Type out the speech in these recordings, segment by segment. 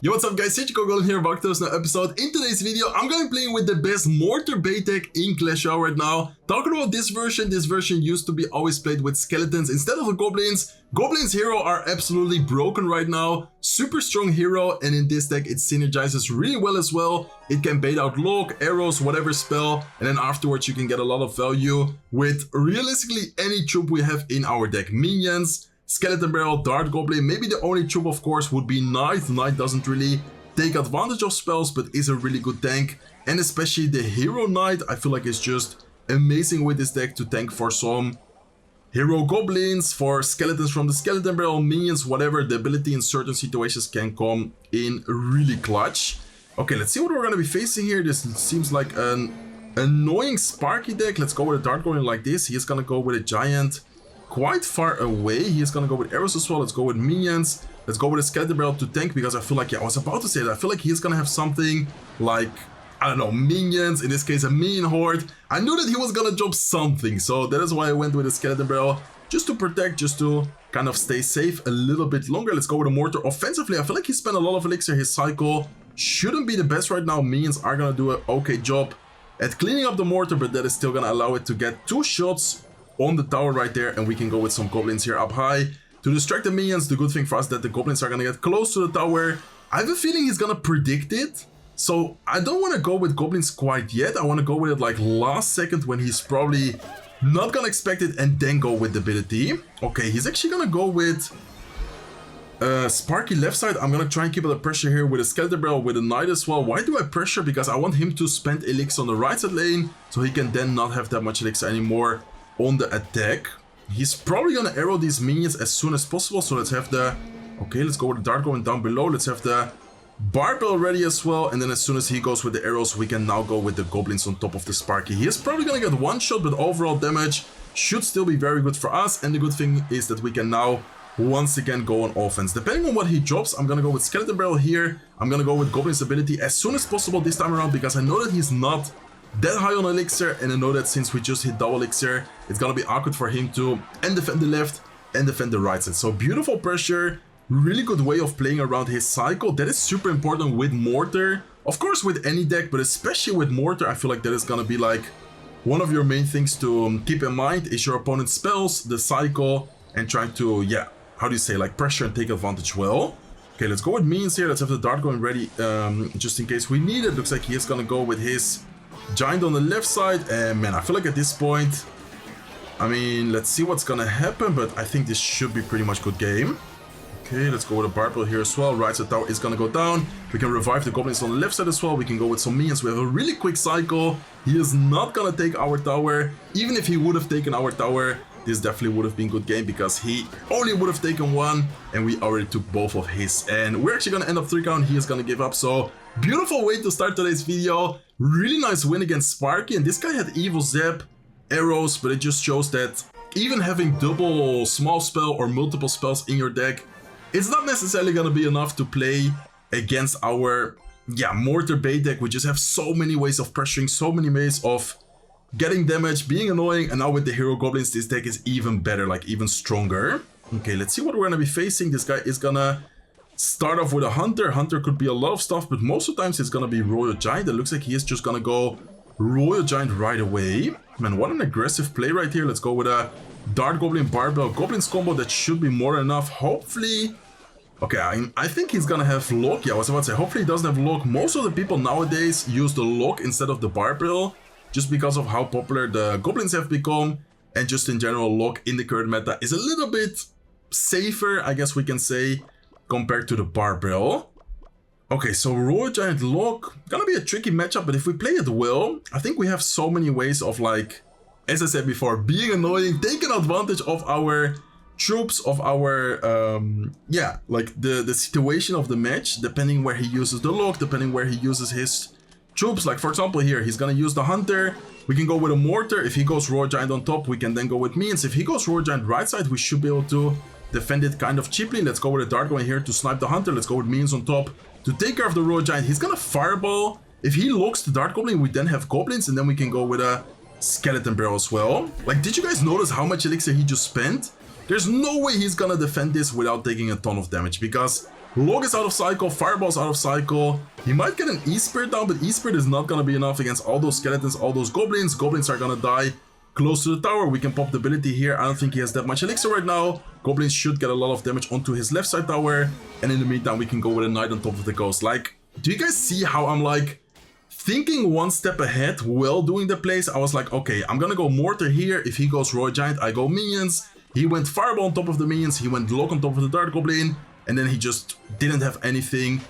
Yo, what's up guys, it's Goblin here, back to another episode. In today's video, I'm going to be playing with the best mortar bait deck in Clash Royale right now. Talking about this version used to be always played with skeletons instead of the goblins. Goblin's hero are absolutely broken right now. Super strong hero, and in this deck it synergizes really well as well. It can bait out lock, arrows, whatever spell, and then afterwards you can get a lot of value with realistically any troop we have in our deck. Minions, Skeleton Barrel, Dart Goblin. Maybe the only troop of course would be Knight. Knight doesn't really take advantage of spells but is a really good tank, and especially the Hero Knight I feel like is just amazing with this deck to tank for some Hero Goblins, for skeletons from the Skeleton Barrel, minions, whatever. The ability in certain situations can come in really clutch. Okay, let's see what we're going to be facing here. This seems like an annoying Sparky deck. Let's go with a Dart Goblin like this. He's going to go with a Giant quite far away. He's gonna go with arrows as well. Let's go with minions. Let's go with a Skeleton Barrel to tank, because I feel like, yeah, I was about to say that. I feel like he's gonna have something like, I don't know, minions, in this case a minion horde. I knew that he was gonna drop something, so that is why I went with a Skeleton Barrel, just to protect, just to kind of stay safe a little bit longer. Let's go with a mortar. Offensively, I feel like he spent a lot of elixir. His cycle shouldn't be the best right now. Minions are gonna do an okay job at cleaning up the mortar, but that is still gonna allow it to get 2 shots on the tower right there, and we can go with some goblins here up high to distract the minions. The good thing for us that the goblins are gonna get close to the tower. I have a feeling he's gonna predict it, so I don't want to go with goblins quite yet. I want to go with it like last second when he's probably not gonna expect it, and then go with the ability. Okay, he's actually gonna go with Sparky left side. I'm gonna try and keep the pressure here with a Skeleton Barrel, with a Knight as well. Why do I pressure? Because I want him to spend elixir on the right side lane, so he can then not have that much elixir anymore on the attack. He's probably gonna arrow these minions as soon as possible, so let's have the, okay, let's go with the Dart going down below. Let's have the Barbell ready as well, and then as soon as he goes with the arrows, we can now go with the goblins on top of the Sparky. He is probably gonna get 1 shot, but overall damage should still be very good for us, and the good thing is that we can now once again go on offense. Depending on what he drops, I'm gonna go with Skeleton Barrel here. I'm gonna go with Goblin's ability as soon as possible this time around, because I know that he's not that high on elixir, and I know that since we just hit double elixir, it's gonna be awkward for him to defend the left and defend the right side. So beautiful pressure, really good way of playing around his cycle. That is super important with mortar, of course with any deck, but especially with mortar. I feel like that is gonna be like one of your main things to keep in mind, is your opponent's spells, the cycle, and trying to, yeah, how do you say, like pressure and take advantage well. Okay, let's go with minions here. Let's have the Dart going ready just in case we need it. Looks like he is gonna go with his Giant on the left side, and man, I feel like at this point, I mean, let's see what's gonna happen, but I think this should be pretty much good game. Okay, let's go with a Barbell here as well. Right side tower is gonna go down. We can revive the goblins on the left side as well. We can go with some minions. We have a really quick cycle. He is not gonna take our tower. Even if he would have taken our tower, this definitely would have been good game, because he only would have taken 1 and we already took both of his, and we're actually gonna end up 3 count. He is gonna give up. So beautiful way to start today's video. Really nice win against Sparky, and this guy had evil zap, arrows, but it just shows that even having double small spell or multiple spells in your deck, it's not necessarily gonna be enough to play against our, yeah, mortar bait deck. We just have so many ways of pressuring, so many ways of getting damage, being annoying, and now with the Hero Goblins, this deck is even better, like even stronger. Okay, let's see what we're gonna be facing. This guy is gonna start off with a Hunter. Hunter could be a lot of stuff, but most of the times it's gonna be Royal Giant. It looks like he is just gonna go Royal Giant right away. Man, what an aggressive play right here. Let's go with a Dart Goblin Barbell Goblins combo. That should be more than enough, hopefully. Okay, I think he's gonna have lock. Yeah, I was about to say, hopefully he doesn't have lock. Most of the people nowadays use the lock instead of the Barbell, just because of how popular the goblins have become, and just in general, lock in the current meta is a little bit safer, I guess we can say, compared to the Barbell. Okay, so Royal Giant lock, gonna be a tricky matchup, but if we play it well, I think we have so many ways of, like, as I said before, being annoying, taking advantage of our troops, of our, yeah, like the situation of the match, depending where he uses the lock, depending where he uses his troops. Like for example here, he's gonna use the Hunter. We can go with a mortar. If he goes Royal Giant on top, we can then go with minions. If he goes Royal Giant right side, we should be able to defend it kind of cheaply. Let's go with a Dart going here to snipe the Hunter. Let's go with minions on top to take care of the Royal Giant. He's gonna Fireball. If he locks the Dart Goblin, we then have goblins, and then we can go with a Skeleton Barrel as well. Like, did you guys notice how much elixir he just spent? There's no way he's gonna defend this without taking a ton of damage, because Log is out of cycle, Fireball's out of cycle. He might get an E-Spirit down, but E-Spirit is not gonna be enough against all those skeletons, all those goblins. Goblins are gonna die close to the tower. We can pop the ability here. I don't think he has that much elixir right now. Goblins should get a lot of damage onto his left side tower. And in the meantime, we can go with a knight on top of the ghost. Like, do you guys see how I'm like thinking one step ahead while doing the plays? I was like, okay, I'm gonna go mortar here. If he goes Royal Giant, I go minions. He went Fireball on top of the minions. He went Lock on top of the Dart Goblin. And then he just didn't have anything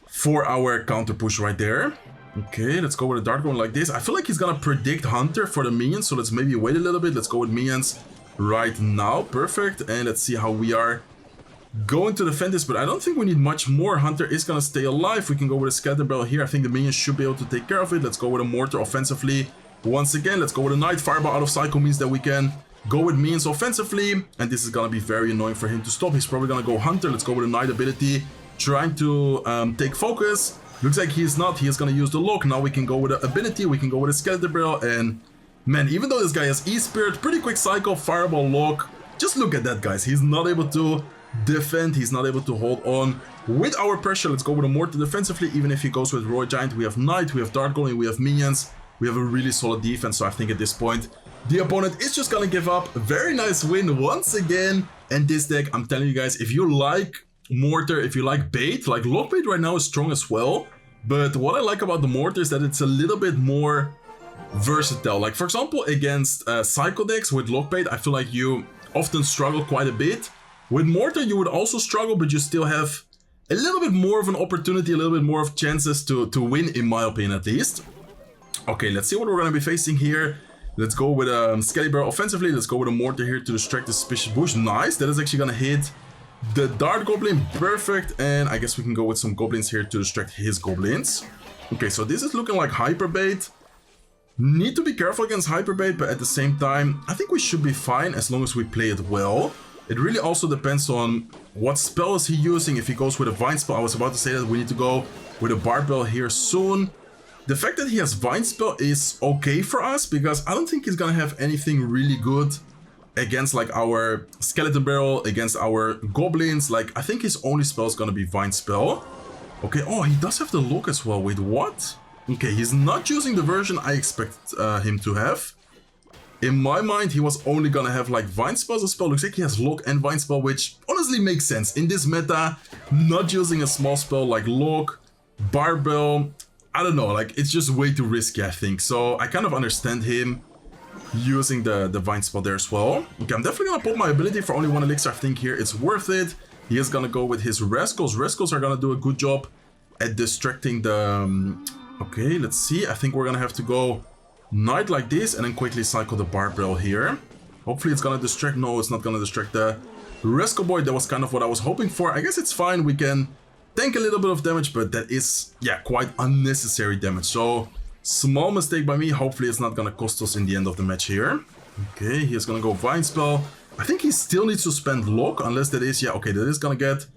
for our counter push right there. Okay, let's go with a Dart Goblin like this. I feel like he's gonna predict Hunter for the minions, so let's maybe wait a little bit. Let's go with minions right now. Perfect. And let's see how we are going to defend this, but I don't think we need much more. Hunter is gonna stay alive. We can go with a Scatter Barrel here. I think the minions should be able to take care of it. Let's go with a Mortar offensively. Once again, let's go with a Knight. Fireball out of cycle means that we can go with minions offensively, and this is gonna be very annoying for him to stop. He's probably gonna go Hunter. Let's go with a Knight ability, trying to take focus. Looks like he's not. He is gonna use the Lock. Now we can go with an ability. We can go with a Skeleton Barrel, and man, even though this guy has E-Spirit, pretty quick cycle, Fireball, Lock. Just look at that, guys. He's not able to defend. He's not able to hold on with our pressure. Let's go with a Mortar defensively. Even if he goes with Royal Giant, we have Knight, we have Dart Goblin, we have minions. We have a really solid defense, so I think at this point, the opponent is just gonna give up. A very nice win once again. And this deck, I'm telling you guys, if you like Mortar, if you like Bait, like Lock Bait right now is strong as well. But what I like about the Mortar is that it's a little bit more versatile. Like, for example, against Cycle decks with Lock Bait, I feel like you often struggle quite a bit. With Mortar, you would also struggle, but you still have a little bit more of an opportunity, a little bit more of chances to win, in my opinion, at least. Okay, let's see what we're gonna be facing here. Let's go with a Skelly Barrel offensively. Let's go with a Mortar here to distract the Suspicious Bush. Nice, that is actually gonna hit the Dart Goblin. Perfect, and I guess we can go with some Goblins here to distract his Goblins. Okay, so this is looking like Hyperbait. Need to be careful against Hyperbait, but at the same time, I think we should be fine as long as we play it well. It really also depends on what spell is he using. If he goes with a Vine spell, I was about to say that we need to go with a Barbell here soon. The fact that he has Vine spell is okay for us, because I don't think he's gonna have anything really good against like our Skeleton Barrel, against our Goblins. Like, I think his only spell is gonna be Vine spell. Okay, oh, he does have the Lock as well. Wait, what? Okay, he's not using the version I expect him to have. In my mind, he was only gonna have like Vine spell as a spell. Looks like he has Lock and Vine spell, which honestly makes sense. In this meta, not using a small spell like Lock, Barbell, I don't know, like it's just way too risky, I think. So I kind of understand him using the Vine spell there as well. Okay, I'm definitely gonna put my ability for only one elixir. I think here it's worth it. He is gonna go with his Rascals. Rascals are gonna do a good job at distracting the... okay, let's see. I think we're gonna have to go Knight like this and then quickly cycle the Barbell here. Hopefully it's gonna distract. No, it's not gonna distract the Rascal Boy. That was kind of what I was hoping for. I guess it's fine. We can tank a little bit of damage, but that is, yeah, quite unnecessary damage. So, small mistake by me. Hopefully it's not gonna cost us in the end of the match here. Okay, he's gonna go Vine Spell. I think he still needs to spend Lock, unless that is, yeah, okay, that is gonna get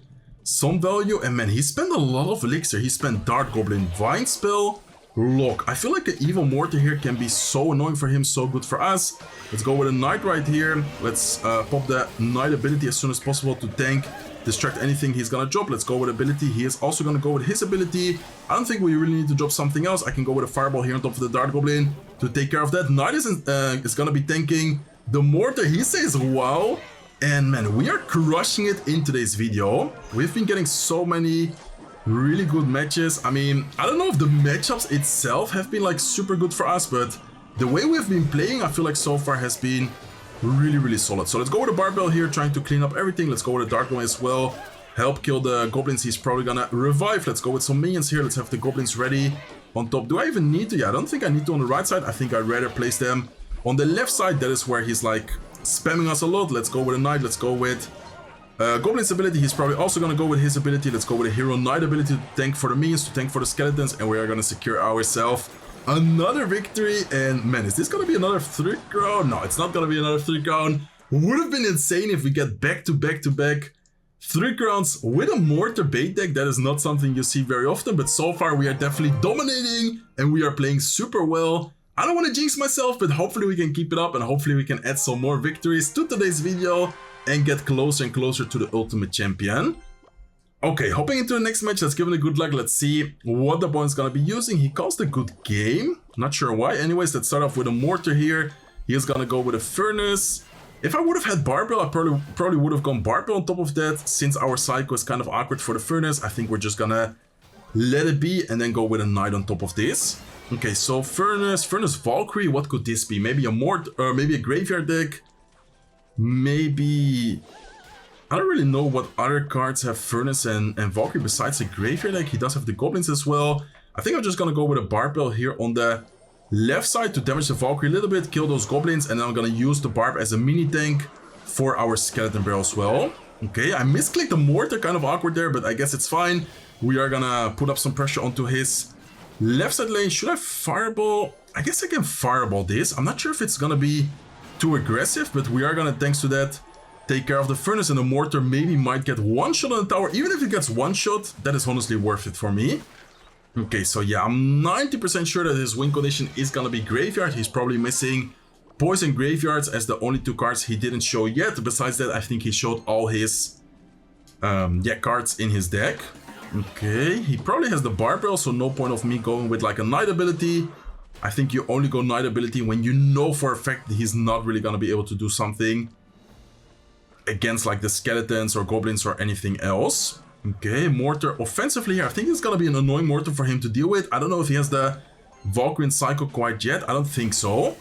some value. And man, he spent a lot of elixir. He spent Dart Goblin, Vine Spell, Lock. I feel like the Evil Mortar here can be so annoying for him, so good for us. Let's go with a Knight right here. Let's pop the Knight ability as soon as possible to tank, distract anything he's gonna drop. Let's go with ability. He is also gonna go with his ability. I don't think we really need to drop something else. I can go with a Fireball here on top of the Dart Goblin to take care of that. Knight is gonna be tanking the Mortar. He says wow. And man, we are crushing it in today's video. We've been getting so many really good matches. I mean, I don't know if the matchups itself have been like super good for us, but the way we've been playing, I feel like so far has been really, really solid. So let's go with a Barbell here, trying to clean up everything. Let's go with a Dark One as well. Help kill the Goblins. He's probably gonna revive. Let's go with some minions here. Let's have the Goblins ready on top. Do I even need to? Yeah, I don't think I need to on the right side. I think I'd rather place them on the left side. That is where he's like spamming us a lot. Let's go with a Knight. Let's go with Goblin's ability. He's probably also gonna go with his ability. Let's go with a Hero Knight ability to tank for the minions, to tank for the skeletons, and we are gonna secure ourselves another victory. And man, is this gonna be another 3 crown? No, it's not gonna be another 3 crown. Would have been insane if we get back to back 3 crowns with a Mortar Bait deck. That is not something you see very often, but so far we are definitely dominating and we are playing super well. I don't want to jinx myself, but hopefully we can keep it up and hopefully we can add some more victories to today's video and get closer and closer to the Ultimate Champion. Okay, hopping into the next match, let's give it a good luck. Let's see what the opponent's gonna be using. He caused a good game. Not sure why. Anyways, let's start off with a mortar here. He is gonna go with a furnace. If I would have had barbell, I probably would have gone barbell on top of that. Since our psycho is kind of awkward for the furnace, I think we're just gonna let it be and then go with a knight on top of this. Okay, so furnace Valkyrie, what could this be? Maybe a mortar, or maybe a graveyard deck. Maybe... I don't really know what other cards have furnace and Valkyrie besides the graveyard deck. He does have the goblins as well. I think I'm just gonna go with a barbell here on the left side to damage the Valkyrie a little bit, kill those goblins, and then I'm gonna use the barb as a mini tank for our skeleton barrel as well. Okay, I misclicked the mortar, kind of awkward there, but I guess it's fine. We are gonna put up some pressure onto his left side lane. Should I fireball? I guess I can fireball this. I'm not sure if it's gonna be too aggressive, but we are gonna, thanks to that, take care of the furnace, and the mortar maybe might get one shot on the tower. Even if it gets one shot, that is honestly worth it for me. Okay, so yeah, I'm 90% sure that his win condition is gonna be graveyard. He's probably missing poison graveyards as the only two cards he didn't show yet. Besides that, I think he showed all his cards in his deck. Okay, he probably has the barbell, so no point of me going with like a knight ability. I think you only go knight ability when you know for a fact that he's not really gonna be able to do something against like the skeletons or goblins or anything else. Okay, mortar offensively here. I think it's gonna be an annoying mortar for him to deal with. I don't know if he has the Valkyrie cycle quite yet. I don't think so.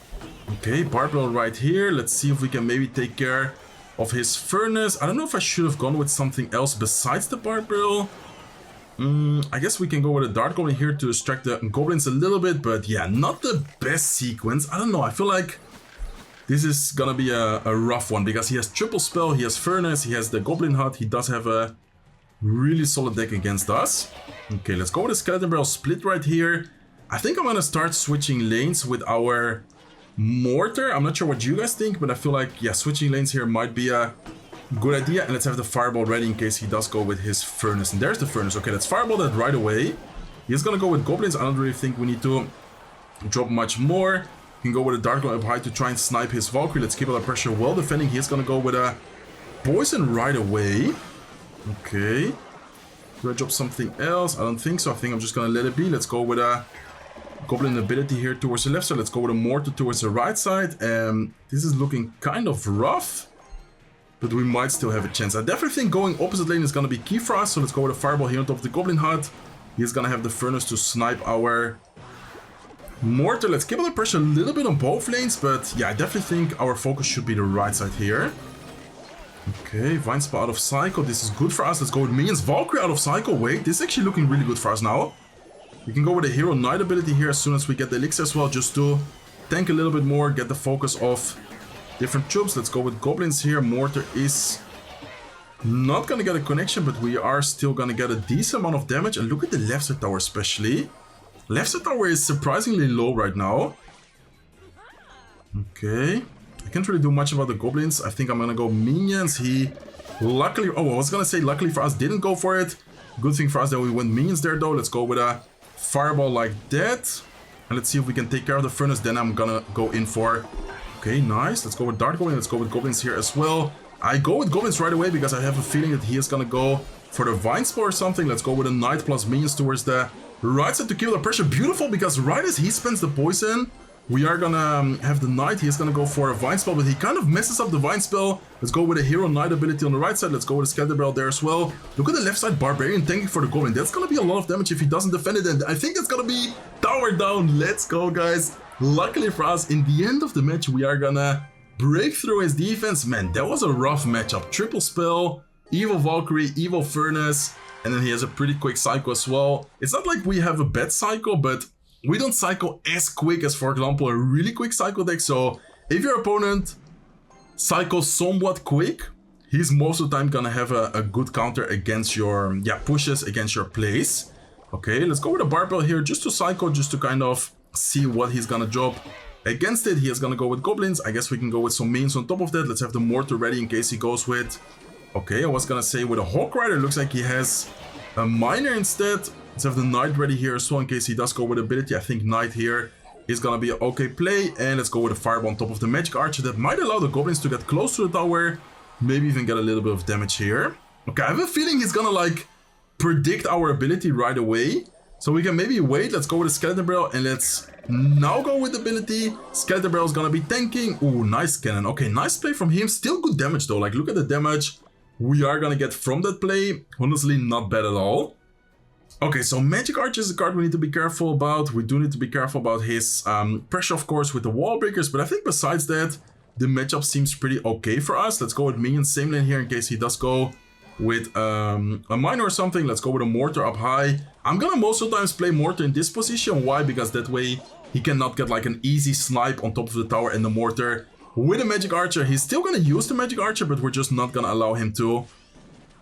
Okay, barbell right here. Let's see if we can maybe take care of his furnace. I don't know if I should have gone with something else besides the barbell. I guess we can go with a dart goblin here to distract the goblins a little bit, but yeah, not the best sequence. I don't know, I feel like this is gonna be a rough one because he has triple spell, he has furnace, he has the goblin hut. He does have a really solid deck against us. Okay, let's go with a skeleton barrel split right here. I think I'm gonna start switching lanes with our mortar. I'm not sure what you guys think, but I feel like, yeah, switching lanes here might be a good idea. And let's have the fireball ready in case he does go with his furnace. And there's the furnace. Okay, let's fireball that right away. He's gonna go with goblins. I don't really think we need to drop much more. We can go with a dark one up high to try and snipe his Valkyrie. Let's keep all the pressure well defending. He's gonna go with a poison right away. Okay. Do I drop something else? I don't think so. I think I'm just gonna let it be. Let's go with a goblin ability here towards the left side. Let's go with a mortar towards the right side. This is looking kind of rough, but we might still have a chance. I definitely think going opposite lane is going to be key for us. So let's go with a fireball here on top of the goblin hut. He's going to have the furnace to snipe our mortar. Let's keep on the pressure a little bit on both lanes, but yeah, I definitely think our focus should be the right side here. Okay, Vine Spa out of cycle. This is good for us. Let's go with minions. Valkyrie out of cycle. Wait, this is actually looking really good for us now. We can go with a hero knight ability here as soon as we get the elixir as well, just to tank a little bit more, get the focus off different troops. Let's go with goblins here. Mortar is not gonna get a connection, but we are still gonna get a decent amount of damage. And look at the left side tower especially. Left side tower is surprisingly low right now. Okay. I can't really do much about the goblins. I think I'm gonna go minions. He luckily... Oh, I was gonna say luckily for us didn't go for it. Good thing for us that we went minions there though. Let's go with a fireball like that. And let's see if we can take care of the furnace. Then I'm gonna go in for... Okay, nice. Let's go with Dart Goblin. Let's go with Goblins here as well. I go with Goblins right away because I have a feeling that he is gonna go for the Vine Spore or something. Let's go with a Knight plus minions towards the right side to kill the pressure. Beautiful, because right as he spends the poison, we are gonna have the Knight. He's gonna go for a Vine Spell, but he kind of messes up the Vine Spell. Let's go with a Hero Knight ability on the right side. Let's go with a Scatter Barrel there as well. Look at the left side Barbarian tanking for the Goblin. That's gonna be a lot of damage if he doesn't defend it, and I think it's gonna be tower down. Let's go, guys. Luckily for us, in the end of the match, we are gonna break through his defense. Man, that was a rough matchup. Triple Spell, Evil Valkyrie, Evil Furnace, and then he has a pretty quick cycle as well. It's not like we have a bad cycle, but we don't cycle as quick as, for example, a really quick cycle deck. So if your opponent cycles somewhat quick, he's most of the time gonna have a good counter against your pushes against your plays. Okay, let's go with a barbell here just to cycle, just to kind of see what he's gonna drop against it. He is gonna go with goblins. I guess we can go with some minions on top of that. Let's have the mortar ready in case he goes with... Okay, I was gonna say with a Hawk Rider. Looks like he has a miner instead. Let's have the Knight ready here as well in case he does go with ability. I think Knight here is gonna be an okay play. And let's go with a Fireball on top of the Magic Archer. That might allow the goblins to get close to the tower. Maybe even get a little bit of damage here. Okay, I have a feeling he's gonna like predict our ability right away. So we can maybe wait. Let's go with a Skeleton Barrel and let's now go with ability. Skeleton Barrel is gonna be tanking. Ooh, nice cannon. Okay, nice play from him. Still good damage though. Like, look at the damage we are gonna get from that play. Honestly, not bad at all. Okay, so Magic Archer is a card we need to be careful about. We do need to be careful about his pressure, of course, with the wall breakers. But I think besides that, the matchup seems pretty okay for us. Let's go with Minion same lane here in case he does go with a Miner or something. Let's go with a Mortar up high. I'm gonna most of the times play Mortar in this position. Why? Because that way he cannot get like an easy snipe on top of the tower and the Mortar. With a Magic Archer, he's still gonna use the Magic Archer, but we're just not gonna allow him to,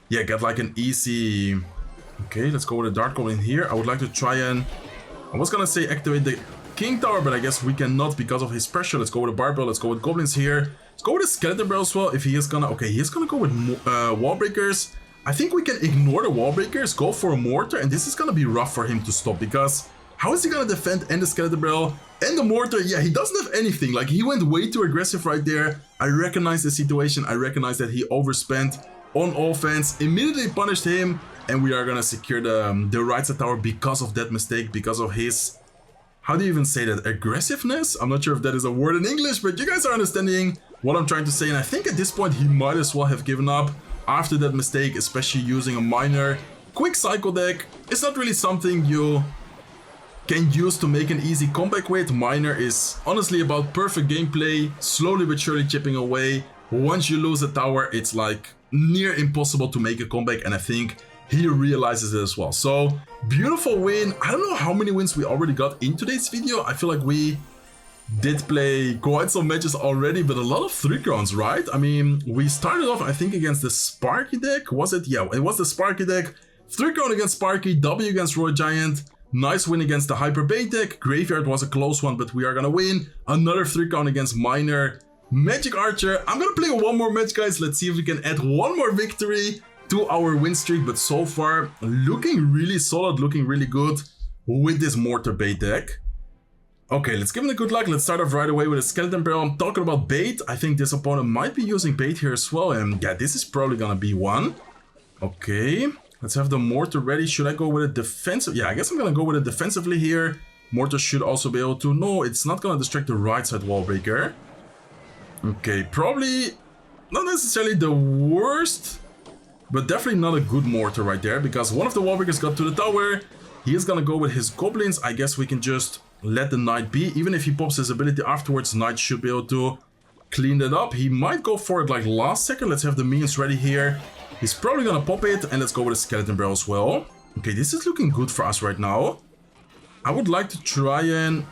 yeah, get like an easy... Okay, let's go with a Dart Goblin here. I would like to try and... I was gonna say activate the King Tower, but I guess we cannot because of his pressure. Let's go with a Barbell. Let's go with Goblins here. Let's go with a Skeleton Barrel as well if he is gonna... Okay, he is gonna go with Wall Breakers. I think we can ignore the Wall Breakers, go for a Mortar, and this is gonna be rough for him to stop because how is he gonna defend and the Skeleton Barrel and the Mortar? Yeah, he doesn't have anything. Like, he went way too aggressive right there. I recognize the situation. I recognize that he overspent on offense, immediately punished him, and we are gonna secure the right side tower because of that mistake, because of his, how do you even say that, aggressiveness? I'm not sure if that is a word in English, but you guys are understanding what I'm trying to say. And I think at this point he might as well have given up after that mistake, especially using a Miner. Quick cycle deck is not really something you can use to make an easy comeback with. Miner is honestly about perfect gameplay, slowly but surely chipping away. Once you lose a tower, it's like near impossible to make a comeback, and I think he realizes it as well. So, beautiful win. I don't know how many wins we already got in today's video. I feel like we did play quite some matches already, but a lot of 3 crowns, right? I mean, we started off, I think, against the Sparky deck. Was it? Yeah, it was the Sparky deck. 3 crown against Sparky, W against Royal Giant. Nice win against the Hyperbait deck. Graveyard was a close one, but we are gonna win. Another 3 crown against Miner. Magic Archer. I'm gonna play one more match, guys. Let's see if we can add one more victory to our win streak. But so far, looking really solid, looking really good with this Mortar Bait deck. Okay, let's give him a good luck. Let's start off right away with a Skeleton Barrel. I'm talking about bait. I think this opponent might be using bait here as well. And yeah, this is probably gonna be one. Okay, let's have the Mortar ready. Should I go with a defensive? Yeah, I guess I'm gonna go with it defensively here. Mortar should also be able to... No, it's not gonna distract the right side wall breaker. Okay, probably not necessarily the worst, but definitely not a good Mortar right there, because one of the wall breakers got to the tower. He is gonna go with his Goblins. I guess we can just let the Knight be. Even if he pops his ability afterwards, Knight should be able to clean that up. He might go for it like last second. Let's have the minions ready here. He's probably gonna pop it, and let's go with a Skeleton Barrel as well. Okay, this is looking good for us right now. I would like to try and...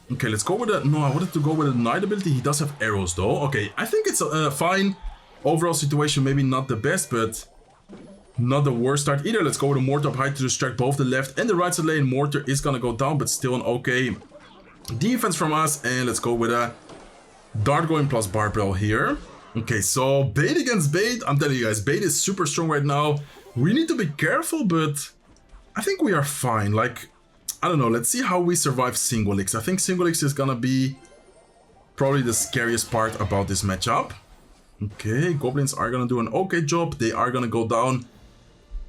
Okay, let's go with a... No, I wanted to go with a Knight ability. He does have arrows though. Okay, I think it's fine. Overall situation, maybe not the best, but not the worst start either. Let's go with a Mortar up high to distract both the left and the right side lane. Mortar is gonna go down, but still an okay defense from us. And let's go with a Dart Goblin plus Barbell here. Okay, so bait against bait. I'm telling you guys, bait is super strong right now. We need to be careful, but I think we are fine. Like, I don't know. Let's see how we survive Single X. I think Single X is gonna be probably the scariest part about this matchup. Okay, Goblins are gonna do an okay job. They are gonna go down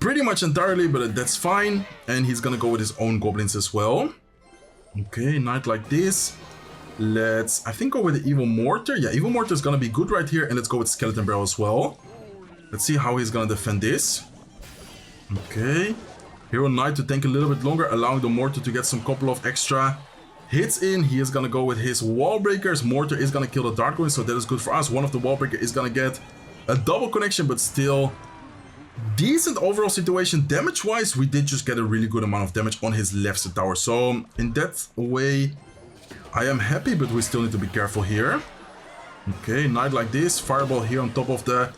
pretty much entirely, but that's fine. And he's gonna go with his own Goblins as well. Okay, Knight like this. Let's, I think, go with the Evil Mortar. Yeah, Evil Mortar is gonna be good right here. And let's go with Skeleton Barrel as well. Let's see how he's gonna defend this. Okay. Hero Knight to tank a little bit longer, allowing the Mortar to get some couple of extra hits in. He is gonna go with his Wall Breakers. Mortar is gonna kill the Dart Goblin, so that is good for us. One of the Wall Breaker is gonna get a double connection, but still decent overall situation. Damage-wise, we did just get a really good amount of damage on his left side tower. So in that way, I am happy, but we still need to be careful here. Okay, Knight like this. Fireball here on top of the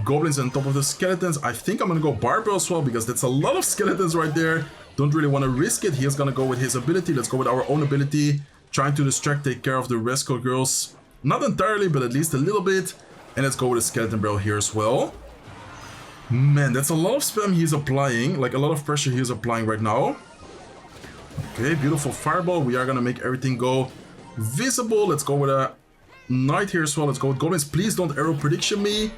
Goblins and top of the Skeletons. I think I'm gonna go Barbell as well, because that's a lot of Skeletons right there. Don't really want to risk it. He's gonna go with his ability. Let's go with our own ability. Trying to distract, take care of the Rescue Girls. Not entirely, but at least a little bit. And let's go with a Skeleton Barrel here as well. Man, that's a lot of spam he's applying. Like, a lot of pressure he is applying right now. Okay, beautiful Fireball. We are gonna make everything go visible. Let's go with a Knight here as well. Let's go with Goblins. Please don't arrow prediction me.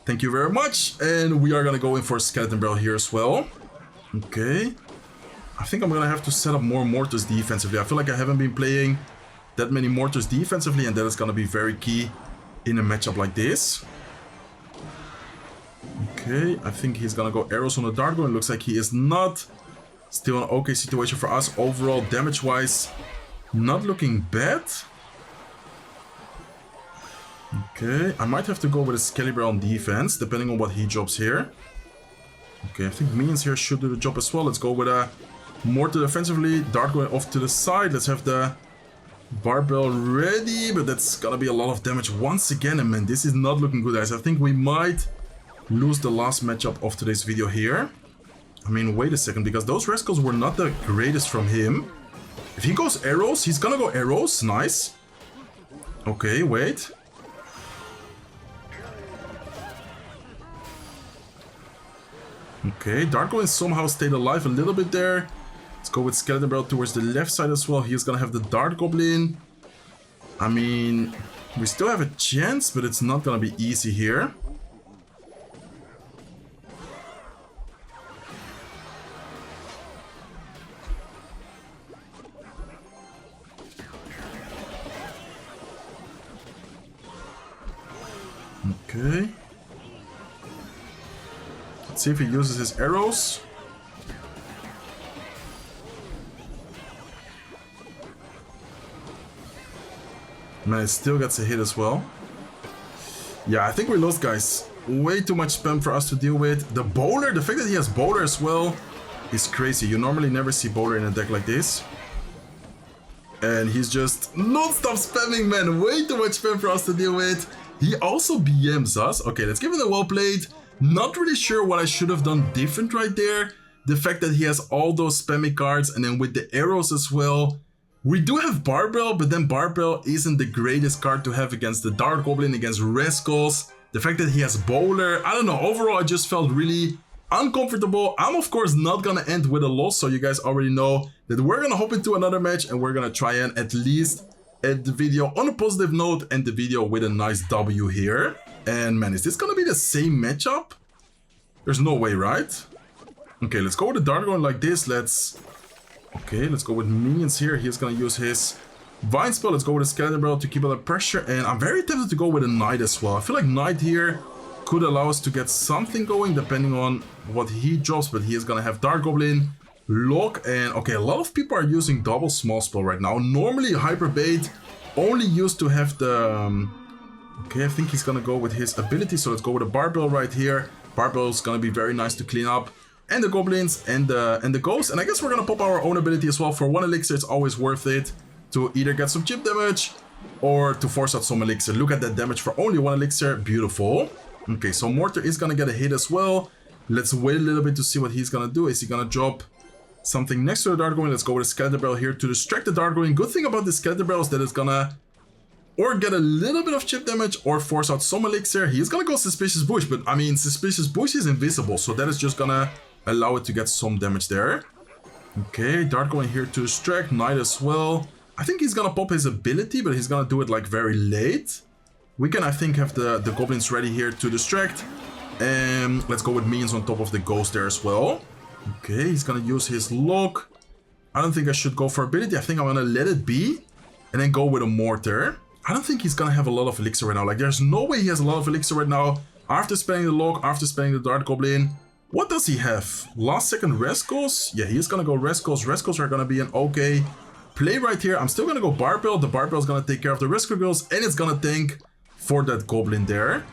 Thank you very much. And we are gonna go in for a Skeleton Barrel here as well. Okay. I think I'm gonna have to set up more mortars defensively. I feel like I haven't been playing that many mortars defensively, and that is gonna be very key in a matchup like this. Okay, I think he's gonna go arrows on the dart going. Looks like he is not. Still an okay situation for us. Overall, damage-wise, not looking bad. Okay, I might have to go with a Excalibur on defense, depending on what he drops here. Okay, I think minions here should do the job as well. Let's go with a mortar defensively. Dart going off to the side. Let's have the barbell ready, but that's gonna be a lot of damage once again. And man, this is not looking good, guys. I think we might lose the last matchup of today's video here. I mean, wait a second, because those rascals were not the greatest from him. If he goes arrows, he's gonna go arrows. Nice. Okay, wait. Okay, Dark somehow stayed alive a little bit there. Let's go with Skeleton Barrel towards the left side as well. He's gonna have the Dart Goblin. I mean, we still have a chance, but it's not gonna be easy here. Okay. Let's see if he uses his arrows. Man, it still gets a hit as well. Yeah, I think we lost, guys. Way too much spam for us to deal with. The bowler, the fact that he has bowler as well is crazy. You normally never see bowler in a deck like this. And he's just non-stop spamming, man. Way too much spam for us to deal with. He also BMs us. Okay, let's give it a well played. Not really sure what I should have done different right there. The fact that he has all those spammy cards and then with the arrows as well. We do have Barbell, but then Barbell isn't the greatest card to have against the Dart Goblin, against Rascals. The fact that he has Bowler, I don't know, overall I just felt really uncomfortable. I'm of course not gonna end with a loss, so you guys already know that we're gonna hop into another match and we're gonna try and at least end the video on a positive note and the video with a nice W here. And man, is this gonna be the same matchup? There's no way, right? Okay, let's go with the Dart going like this. Let's go with minions here. He's gonna use his Vine spell. Let's go with a Skeleton Barrel to keep up the pressure. And I'm very tempted to go with a Knight as well. I feel like Knight here could allow us to get something going depending on what he drops. But he is gonna have Dart Goblin, Lock, and okay, a lot of people are using double small spell right now. Normally Hyperbait only used to have the... okay, I think he's gonna go with his ability. So let's go with a Barbell right here. Barbell is gonna be very nice to clean up. And the goblins and the ghosts. And I guess we're gonna pop our own ability as well. For one elixir, it's always worth it to either get some chip damage or to force out some elixir. Look at that damage for only one elixir. Beautiful. Okay, so Mortar is gonna get a hit as well. Let's wait a little bit to see what he's gonna do. Is he gonna drop something next to the Dart Goblin? Let's go with a Skeleton Barrel here to distract the Dart Goblin. Good thing about the Skeleton Barrel is that it's gonna or get a little bit of chip damage or force out some elixir. He's gonna go Suspicious Bush, but I mean, Suspicious Bush is invisible, so that is just gonna allow it to get some damage there. Okay, Dart going here to distract, Knight as well. I think he's gonna pop his ability, but he's gonna do it like very late. We can, I think, have the goblins ready here to distract. And let's go with minions on top of the ghost there as well. Okay, he's gonna use his lock. I don't think I should go for ability. I think I'm gonna let it be and then go with a mortar. I don't think he's gonna have a lot of elixir right now. Like, there's no way he has a lot of elixir right now. After spending the lock, after spending the Dart Goblin. What does he have? Last second Rascals? Yeah, he's gonna go Rascals. Rascals are gonna be an okay play right here. I'm still gonna go Barbell. The Barbell is gonna take care of the Rascal Girls and it's gonna tank for that Goblin there.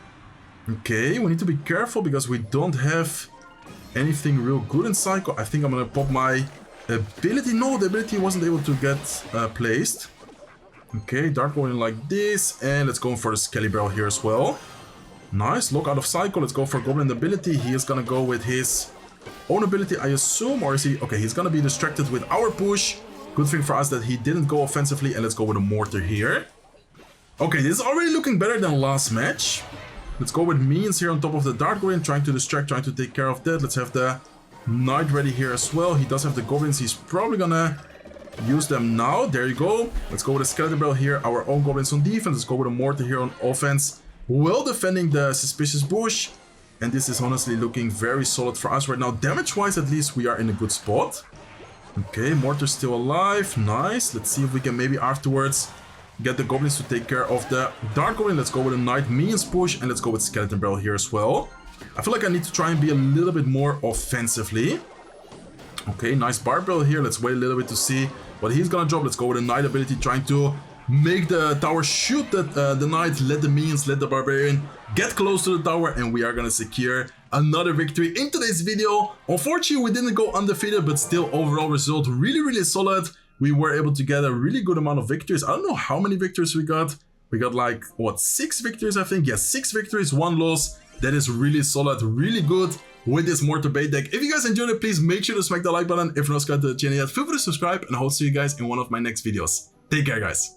Okay, we need to be careful because we don't have anything real good in Cycle. I think I'm gonna pop my ability. No, the ability wasn't able to get placed. Okay, Dart going like this. And let's go for the Skelly Barrel here as well. Nice, lock out of Cycle. Let's go for Goblin ability. He is gonna go with his own ability, I assume. Or is he... okay, he's gonna be distracted with our push. Good thing for us that he didn't go offensively. And let's go with a Mortar here. Okay, this is already looking better than last match. Let's go with minions here on top of the Dart Goblin. Trying to distract, trying to take care of that. Let's have the Knight ready here as well. He does have the Goblins. He's probably gonna use them now. There you go. Let's go with a Skeleton Barrel here. Our own Goblins on defense. Let's go with a Mortar here on offense. Well defending the Suspicious Bush. And this is honestly looking very solid for us right now. Damage-wise, at least, we are in a good spot. Okay, Mortar's still alive. Nice. Let's see if we can maybe afterwards get the Goblins to take care of the Dark Goblin. Let's go with a Knight Minions push, and let's go with Skeleton Barrel here as well. I feel like I need to try and be a little bit more offensively. Okay, nice Barbell here. Let's wait a little bit to see what he's gonna drop. Let's go with a Knight ability, trying to make the tower shoot the Knight, let the Minions, let the Barbarian get close to the tower, and we are gonna secure another victory in today's video. Unfortunately, we didn't go undefeated, but still overall result really solid. We were able to get a really good amount of victories. I don't know how many victories we got. We got like, what, 6 victories, I think? Yes, 6 victories, 1 loss. That is really solid, really good with this Mortar Bait deck. If you guys enjoyed it, please make sure to smack the like button. If you're not subscribed to the channel yet, feel free to subscribe, and I hope to see you guys in one of my next videos. Take care, guys.